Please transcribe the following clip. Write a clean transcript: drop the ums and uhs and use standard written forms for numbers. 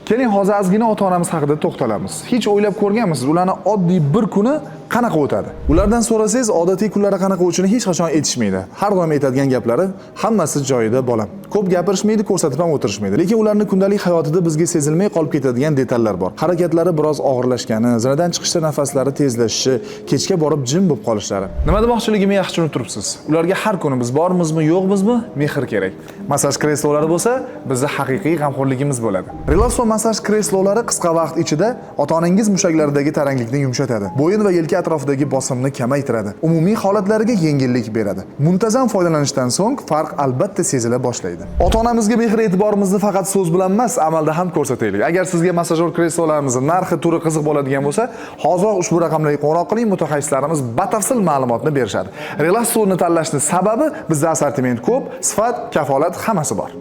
Keling, hozir ozgina ota-onamiz haqida to'xtalamiz. Hech o'ylab ko'rganmisiz, ularni oddiy bir kuni qanaqa o'tadi? Ulardan so'rasangiz, odatiy kunlari qanaqa o'tishini hech qachon aytishmaydi. Har doim aytadigan gaplari hammasi joyida bolam. Ko'p gapirishmaydi, ko'rsatib ham o'tirishmaydi. Lekin ularning kundalik hayotida bizga sezilmay qolib ketadigan detallar bor. Harakatlari biroz og'irlashgani, zinadan chiqishda nafaslari tezlashishi, kechga borib jim bo'lib qolishlari. Nima demoqchiligimni yaxshi tushunib turibsiz. Ularga har kuni biz bormizmi, yo'qmizmi, mehr kerak. Massaj kreslolari bo'lsa, bizning haqiqiy g'amxo'rligimiz bo'ladi. Relaxo massaj kreslolari qisqa vaqt ichida ota-onangiz mushaklaridagi taranglikni yumshatadi. Bo'yin va yelka atrofidagi bosimni kamaytiradi. Umumiy holatlariga yengillik beradi. Muntazam foydalanishdan so'ng farq albatta sezila boshlaydi. Ota-onamizga mehr e'tiborimizni faqat so'z bilan emas, amalda ham ko'rsataylik. Agar sizga massajyor kreslolarimizning narxi, turi qiziq bo'ladigan bo'lsa, hozir ushbu raqamlarga qo'ng'iroq qiling, mutaxassislarimiz batafsil ma'lumotni berishadi. Relaxoni tanlashning sababi bizda assortiment ko'p, sifat, kafolat hammasi bor.